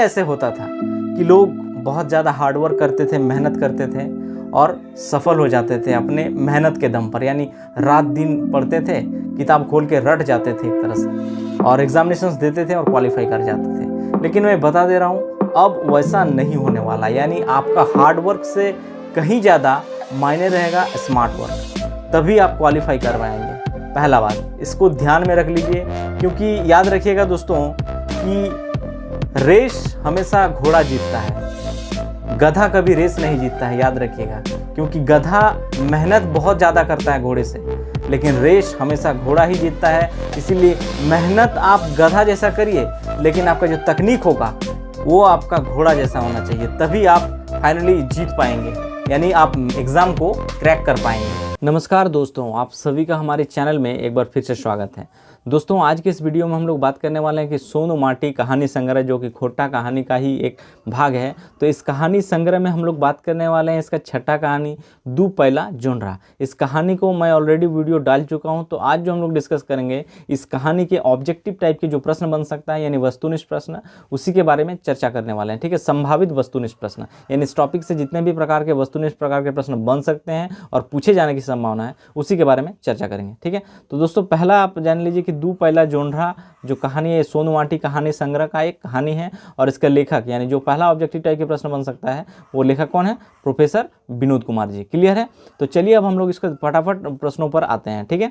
ऐसे होता था कि लोग बहुत ज़्यादा हार्डवर्क करते थे, मेहनत करते थे और सफल हो जाते थे अपने मेहनत के दम पर, यानी रात दिन पढ़ते थे, किताब खोल के रट जाते थे एक तरह से, और एग्जामिनेशंस देते थे और क्वालिफाई कर जाते थे। लेकिन मैं बता दे रहा हूँ अब वैसा नहीं होने वाला, यानी आपका हार्डवर्क से कहीं ज़्यादा मायने रहेगा स्मार्ट वर्क, तभी आप क्वालिफाई कर पाएंगे। पहला बात इसको ध्यान में रख लीजिए, क्योंकि याद रखिएगा दोस्तों कि रेस हमेशा घोड़ा जीतता है, गधा कभी रेस नहीं जीतता है, याद रखिएगा। क्योंकि गधा मेहनत बहुत ज़्यादा करता है घोड़े से, लेकिन रेस हमेशा घोड़ा ही जीतता है। इसीलिए मेहनत आप गधा जैसा करिए, लेकिन आपका जो तकनीक होगा वो आपका घोड़ा जैसा होना चाहिए, तभी आप फाइनली जीत पाएंगे, यानी आप एग्ज़ाम को क्रैक कर पाएंगे। नमस्कार दोस्तों, आप सभी का हमारे चैनल में एक बार फिर से स्वागत है। दोस्तों आज के इस वीडियो में हम लोग बात करने वाले हैं कि सोनू माटी कहानी संग्रह, जो कि खोटा कहानी का ही एक भाग है। तो इस कहानी संग्रह में हम लोग बात करने वाले हैं इसका छठा कहानी, दू पैला जोनरा। इस कहानी को मैं ऑलरेडी वीडियो डाल चुका हूं। तो आज जो हम लोग डिस्कस करेंगे इस कहानी के ऑब्जेक्टिव टाइप के जो प्रश्न बन सकता है, यानी वस्तुनिष्ठ प्रश्न, उसी के बारे में चर्चा करने वाले हैं। ठीक है, संभावित वस्तुनिष्ठ प्रश्न, यानी इस टॉपिक से जितने भी प्रकार के वस्तुनिष्ठ प्रकार के प्रश्न बन सकते हैं और पूछे जाने की संभावना है, उसी के बारे में चर्चा करेंगे। ठीक है, तो दोस्तों पहला आप जान लीजिए कि दू पैला जोनरा जो कहानी है, सोनू माटी कहानी संग्रह का एक कहानी है, और इसका लेखक यानी जो पहला ऑब्जेक्टिव टाइप के प्रश्न बन सकता है वो लेखक कौन है? प्रोफेसर विनोद कुमार जी। क्लियर है? तो चलिए अब हम लोग इसको फटाफट प्रश्नों पर आते हैं। ठीक है,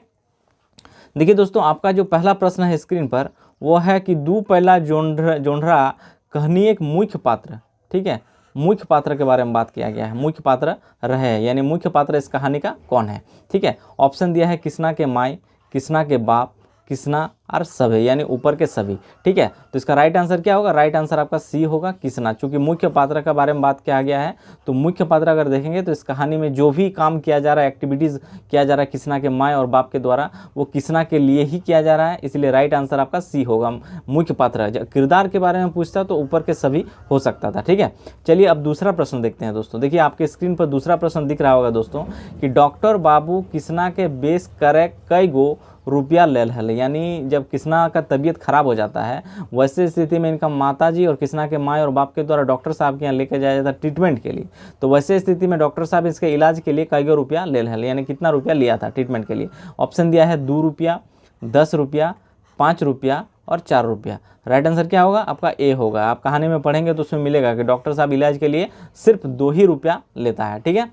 देखिए दोस्तों आपका जो पहला प्रश्न है स्क्रीन पर वो है कि दू पैला जोनरा कहानी एक मुख्य पात्र, ठीक है, मुख्य पात्र के बारे में बात किया गया है। मुख्य पात्र रहे, यानी मुख्य पात्र इस कहानी का कौन है? ठीक है, ऑप्शन दिया है किसना के माई, किसना के बाप, किसना और सभी, यानी ऊपर के सभी। ठीक है, तो इसका राइट आंसर क्या होगा? राइट आंसर आपका सी होगा, किसना। चूंकि मुख्य पात्र के बारे में बात किया गया है, तो मुख्य पात्र अगर देखेंगे तो इस कहानी में जो भी काम किया जा रहा है, एक्टिविटीज़ किया जा रहा है किसना के माँ और बाप के द्वारा, वो किसना के लिए ही किया जा रहा है, इसलिए राइट आंसर आपका सी होगा, मुख्य पात्र। किरदार के बारे में पूछता तो ऊपर के सभी हो सकता था। ठीक है, चलिए अब दूसरा प्रश्न देखते हैं दोस्तों। देखिए आपके स्क्रीन पर दूसरा प्रश्न दिख रहा होगा दोस्तों कि डॉक्टर बाबू किसना के बेस करे कई गो रुपया ले हल, यानी जब किसना का तबीयत खराब हो जाता है, वैसे स्थिति में इनका माताजी और किसना के माँ और बाप के द्वारा डॉक्टर साहब के यहाँ लेकर जाया जाता है ट्रीटमेंट के लिए। तो वैसे स्थिति में डॉक्टर साहब इसके इलाज के लिए कई गो रुपया ले हल, यानी कितना रुपया लिया था ट्रीटमेंट के लिए। ऑप्शन दिया है 2 रुपया, 10 रुपया, 5 रुपया और 4 रुपया। राइट आंसर क्या होगा? आपका ए होगा। आप कहानी में पढ़ेंगे तो उसमें मिलेगा कि डॉक्टर साहब इलाज के लिए सिर्फ 2 ही रुपया लेता है। ठीक है,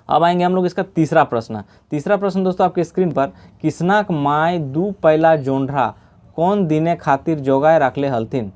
अब आएंगे हम लोग इसका तीसरा प्रश्न। तीसरा प्रश्न दोस्तों आपके स्क्रीन पर, किसनाक माय दू पैला जोनरा कौन दिने खातिर जोगाए रखले हलथिन।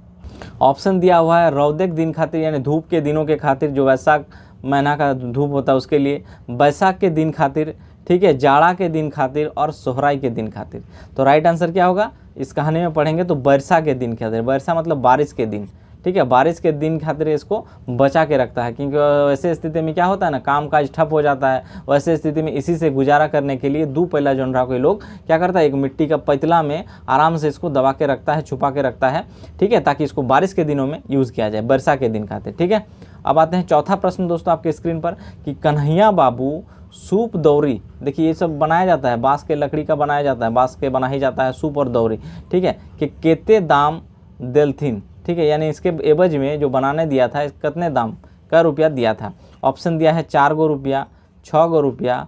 ऑप्शन दिया हुआ है रौदेक दिन खातिर, यानी धूप के दिनों के खातिर, जो वैशाख महीना का धूप होता है उसके लिए, बैसाख के दिन खातिर, ठीक है, जाड़ा के दिन खातिर और सोहराई के दिन खातिर। तो राइट आंसर क्या होगा? इस कहानी में पढ़ेंगे तो वर्षा के दिन खातिर, वर्षा मतलब बारिश के दिन। ठीक है, बारिश के दिन खातिर इसको बचा के रखता है, क्योंकि वैसे स्थिति में क्या होता है ना, काम काज ठप हो जाता है। वैसे स्थिति में इसी से गुजारा करने के लिए दू पैला जोनरा को लोग क्या करता है, एक मिट्टी का पतला में आराम से इसको दबा के रखता है, छुपा के रखता है। ठीक है, ताकि इसको बारिश के दिनों में यूज़ किया जाए, वर्षा के दिन खातिर। ठीक है, अब आते हैं चौथा प्रश्न दोस्तों आपके स्क्रीन पर कि कन्हैया बाबू सूप दौरी, देखिए ये सब बनाया जाता है, बाँस के लकड़ी का बनाया जाता है, बाँस के बना ही जाता है सूप और दौरी। ठीक है, कि केते दाम देलथिन, ठीक है, यानी इसके एवज में जो बनाने दिया था कितने दाम का रुपया दिया था। ऑप्शन दिया है 4 गो रुपया, 6 गो रुपया,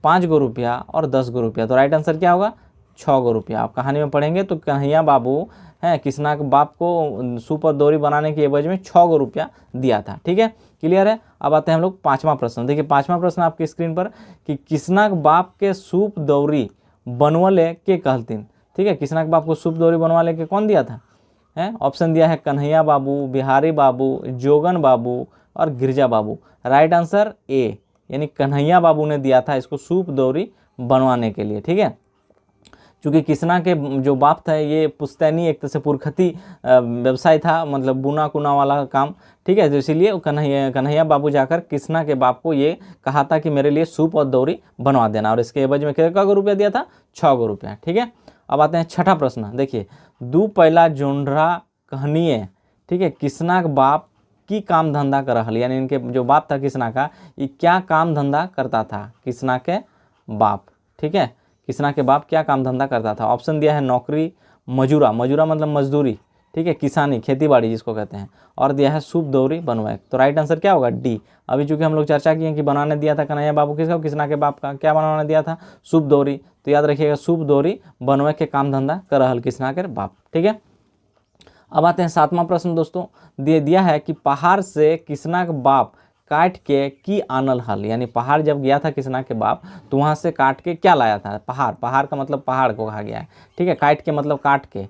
5 गो रुपया और 10 गो रुपया। तो राइट आंसर क्या होगा? 6 गो रुपया। आप कहानी में पढ़ेंगे तो कन्हैया बाबू हैं किसना के बाप को सूप और दौरी बनाने के एवज में 6 गो रुपया दिया था। ठीक है, क्लियर है? अब आते हैं हम लोग पाँचवा प्रश्न। देखिए पाँचवा प्रश्न आपकी स्क्रीन पर कि किसना के बाप के सूप दौरी बनवले के कहलतीन। ठीक है, किसना के बाप को सूप दौरी बनवाले के कौन दिया था? है ऑप्शन दिया है कन्हैया बाबू, बिहारी बाबू, जोगन बाबू और गिरजा बाबू। राइट आंसर ए, यानी कन्हैया बाबू ने दिया था इसको सूप दौरी बनवाने के लिए। ठीक है, चूँकि किसना के जो बाप था ये पुश्तैनी एक तरह से पुरखती व्यवसाय था, मतलब बुना कुना वाला काम। ठीक है, तो इसीलिए कन्हैया बाबू जाकर किसना के बाप को ये कहा था कि मेरे लिए सूप और दौरी बनवा देना, और इसके एवज में कितना गो रुपया दिया था? 6 गो रुपया। ठीक है, अब आते हैं छठा प्रश्न। देखिए दू पैला जोनरा कहानिए, ठीक है, किसना के बाप की काम धंधा कर रहा, यानी इनके जो बाप था किसना का, ये क्या काम धंधा करता था? किसना के बाप, ठीक है, किसना के बाप क्या काम धंधा करता था? ऑप्शन दिया है नौकरी, मजूरा, मजूरा मतलब मजदूरी, ठीक है, किसानी खेती बाड़ी जिसको कहते हैं, और दिया है सूप दौरी बनवाए। तो राइट आंसर क्या होगा? डी। अभी चूंकि हम लोग चर्चा किए कि बनाने दिया था कन्हैया बाबू किसका? किसना के बाप का। क्या बनाने दिया था? सूप दौरी। तो याद रखिएगा सूप दौरी बनवाए के काम धंधा कर रहल किसना के बाप। ठीक है, अब आते हैं 7वां प्रश्न दोस्तों। दिया है कि पहाड़ से किसना के बाप काट के की आनल हल, यानी पहाड़ जब गया था किसना के बाप तो वहाँ से काट के क्या लाया था? पहाड़। पहाड़ का मतलब पहाड़ को कहा गया है। ठीक है, काट के मतलब काट के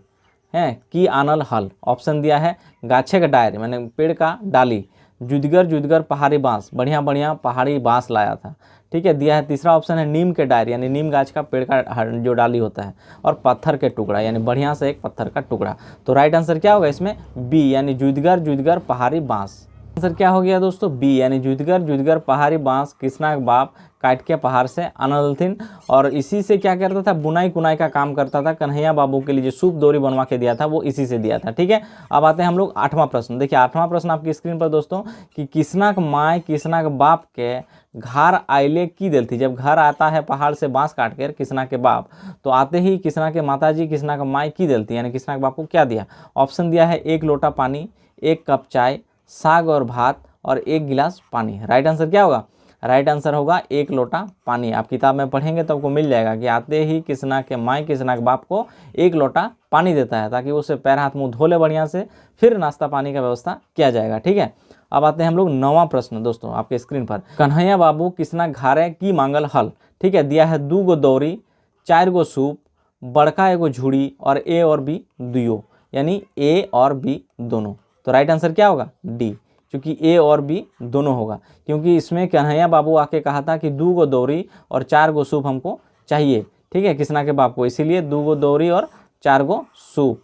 हैं, की आनल हल। ऑप्शन दिया है गाछे का डायर मैंने पेड़ का डाली, जुदगर जुदगर पहाड़ी बांस, बढ़िया बढ़िया पहाड़ी बांस लाया था। ठीक है, दिया है तीसरा ऑप्शन है नीम के डायर, यानी नीम गाछ का पेड़ का जो डाली होता है, और पत्थर के टुकड़ा, यानी बढ़िया से एक पत्थर का टुकड़ा। तो राइट आंसर क्या होगा इसमें? बी, यानी जुदगर जुदगर पहाड़ी बांस। आंसर क्या हो गया दोस्तों? बी, यानी जुदगर जुदगर पहाड़ी बांस किसना के बाप काट के पहाड़ से आनलथिन, और इसी से क्या करता था? बुनाई कुनाई का काम करता था। कन्हैया बाबू के लिए जो सूप डोरी बनवा के दिया था वो इसी से दिया था। ठीक है, अब आते हैं हम लोग 8वां प्रश्न। देखिए 8वां प्रश्न आपकी स्क्रीन पर दोस्तों, कि किसना के माय किसना के बाप के घर आइले की दिल थी। जब घर आता है पहाड़ से बांस काट कर किसना के बाप, तो आते ही किसना के माताजी किसना के माय की दिल थी, यानी किसना के बाप को क्या दिया? ऑप्शन दिया है 1 लोटा पानी, 1 कप चाय, साग और भात, और 1 गिलास पानी। राइट आंसर क्या होगा? राइट आंसर होगा 1 लोटा पानी। आप किताब में पढ़ेंगे तो आपको मिल जाएगा कि आते ही किसना के माई किसना के बाप को 1 लोटा पानी देता है, ताकि उसे पैर हाथ मुंह धो ले बढ़िया से, फिर नाश्ता पानी का व्यवस्था किया जाएगा। ठीक है, अब आते हैं हम लोग 9वां प्रश्न दोस्तों आपके स्क्रीन पर। कन्हैया बाबू किसना घारे की मांगल हल। ठीक है, दिया है 2 गो दौरी, 4 गो सूप, बड़का एगो झुड़ी, और ए और बी दुयो, यानी ए और बी दोनों। तो राइट आंसर क्या होगा? डी, क्योंकि ए और बी दोनों होगा, क्योंकि इसमें कन्हैया बाबू आके कहा था कि 2 गो दौरी और 4 गो सूप हमको चाहिए। ठीक है, किसना के बाप को, इसीलिए 2 गो दौरी और 4 गो सूप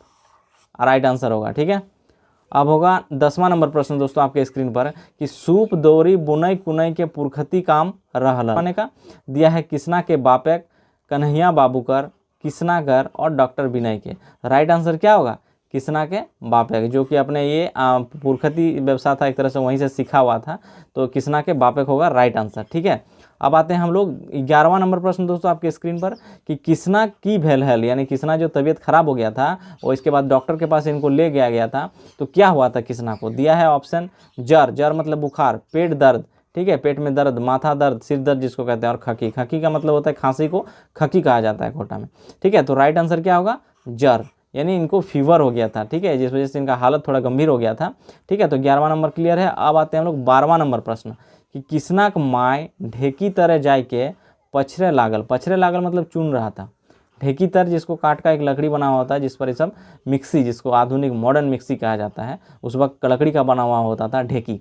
राइट आंसर होगा। ठीक है, अब होगा 10वां नंबर प्रश्न दोस्तों आपके स्क्रीन पर, कि सूप दौरी बुनई कुनई के पुरखती काम रहल माने का। दिया है किसना के बापे कन्हैया बाबू कर, किसना कर और डॉक्टर विनय के। राइट आंसर क्या होगा? किसना के बापेक, जो कि अपने ये पुरखती व्यवसाय था एक तरह से वहीं से सीखा हुआ था, तो किसना के बापेक होगा राइट आंसर। ठीक है, अब आते हैं हम लोग 11वां नंबर प्रश्न दोस्तों आपके स्क्रीन पर, कि किसना की भेल है, यानी किसना जो तबीयत खराब हो गया था और इसके बाद डॉक्टर के पास इनको ले गया था, तो क्या हुआ था किसना को? दिया है ऑप्शन जर, जर मतलब बुखार, पेट दर्द, ठीक है, पेट में दर्द, माथा दर्द, सिर दर्द जिसको कहते हैं, और खकी, खकी का मतलब होता है खांसी को खकी कहा जाता है कोटा में। ठीक है, तो राइट आंसर क्या होगा? जर, यानी इनको फीवर हो गया था। ठीक है, जिस वजह से इनका हालत थोड़ा गंभीर हो गया था। ठीक है, तो 11वां नंबर क्लियर है। अब आते हैं हम लोग 12वां नंबर प्रश्न, कि किसना के माय ढेकी तरह जाय के पछरे लागल। पछरे लागल मतलब चुन रहा था। ढेकी तर जिसको काट का एक लकड़ी बना हुआ होता है, जिस पर ये सब मिक्सी, जिसको आधुनिक मॉडर्न मिक्सी कहा जाता है, उस वक्त लकड़ी का बना हुआ होता था ढेकी।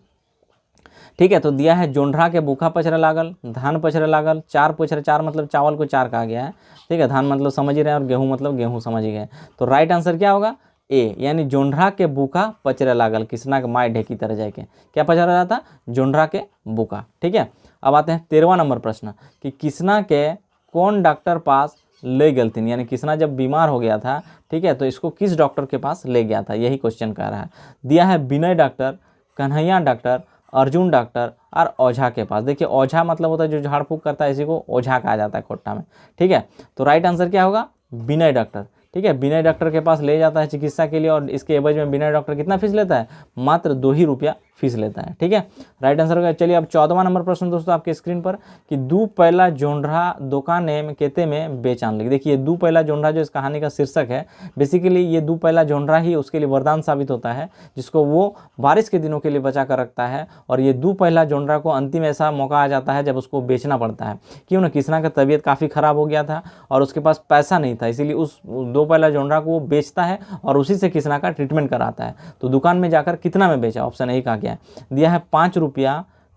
ठीक है, तो दिया है जोंढरा के बूखा पछरे लागल, धान पछरे लागल, 4 पछरे, 4 मतलब चावल को 4 कहा गया है। ठीक है, धान मतलब समझ ही रहे हैं, और गेहूं मतलब गेहूं समझ ही गए। तो राइट आंसर क्या होगा? ए, यानी जोंढरा के बूखा पचरे लागल, किसना के माय ढेकी तरह जाए के क्या पचरा रहा था? जोंढरा के बूखा। ठीक है, अब आते हैं 13वां नंबर प्रश्न, कि किसना के कौन डॉक्टर पास ले गलतीन, यानी किसना जब बीमार हो गया था, ठीक है, तो इसको किस डॉक्टर के पास ले गया था, यही क्वेश्चन कह रहा है। दिया है Vinay doctor, Kanhaiya doctor, Arjun doctor और ओझा के पास। देखिए ओझा मतलब होता है जो झाड़ फूक करता है, इसी को ओझा कहा जाता है खोट्टा में। ठीक है, तो राइट आंसर क्या होगा? विनय डॉक्टर। ठीक है, विनय डॉक्टर के पास ले जाता है चिकित्सा के लिए, और इसके एवज में विनय डॉक्टर कितना फीस लेता है? मात्र 2 ही रुपया फीस लेता है। ठीक है, राइट आंसर होगा। चलिए अब 14वां नंबर प्रश्न दोस्तों आपके स्क्रीन पर, कि 2 पैला जोंढरा दुकाने में केते में बेचान लगी। देखिए 2 पैला जोंढरा जो इस कहानी का शीर्षक है, बेसिकली ये 2 पैला जोंढरा ही उसके लिए वरदान साबित होता है, जिसको वो बारिश के दिनों के लिए बचा कर रखता है। और ये 2 पैला जोंढरा को अंतिम ऐसा मौका आ जाता है जब उसको बेचना पड़ता है। क्यों ना, किसना का तबीयत काफ़ी ख़राब हो गया था और उसके पास पैसा नहीं था, इसीलिए उस 2 पैला जोंढरा को वो बेचता है और उसी से किसना का ट्रीटमेंट कराता है। तो दुकान में जाकर कितना में बेचा? ऑप्शन यही कहा गया है। दिया है 5 रुपया,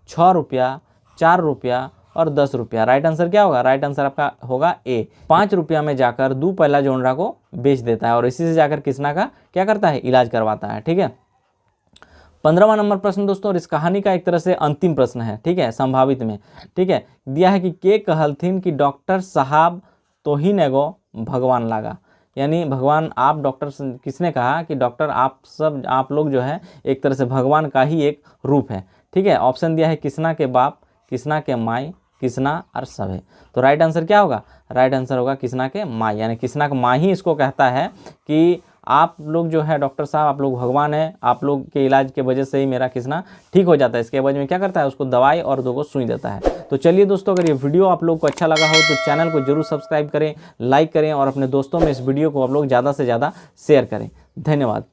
6 रुपया, 4 रुपया और 10 रुपया। राइट आंसर क्या होगा? राइट आंसर आपका होगा ए। 5 रुपया में जाकर 2 पैला जोंढरा को बेच देता है और इसी से जाकर किसना का क्या करता है? इलाज करवाता है। ठीक है, 15वां नंबर प्रश्न दोस्तों, और इस कहानी का एक तरह से अंतिम प्रश्न है। ठीक है, संभावित में। ठीक है, दिया है कि के कहलथिन कि डॉक्टर साहब तो ही नेगो भगवान लागा, यानी भगवान आप डॉक्टर, किसने कहा कि डॉक्टर आप लोग जो है एक तरह से भगवान का ही एक रूप है। ठीक है, ऑप्शन दिया है किसना के बाप, किसना के माई, किसना और सभे। तो राइट आंसर क्या होगा? राइट आंसर होगा किसना के माई, यानी किसना के माई ही इसको कहता है कि आप लोग जो है डॉक्टर साहब, आप लोग भगवान हैं, आप लोग के इलाज के वजह से ही मेरा किस्ना ठीक हो जाता है। इसके एवज में क्या करता है, उसको दवाई और 2 को सुई देता है। तो चलिए दोस्तों, अगर ये वीडियो आप लोग को अच्छा लगा हो तो चैनल को जरूर सब्सक्राइब करें, लाइक करें और अपने दोस्तों में इस वीडियो को आप लोग ज़्यादा से ज़्यादा शेयर करें। धन्यवाद।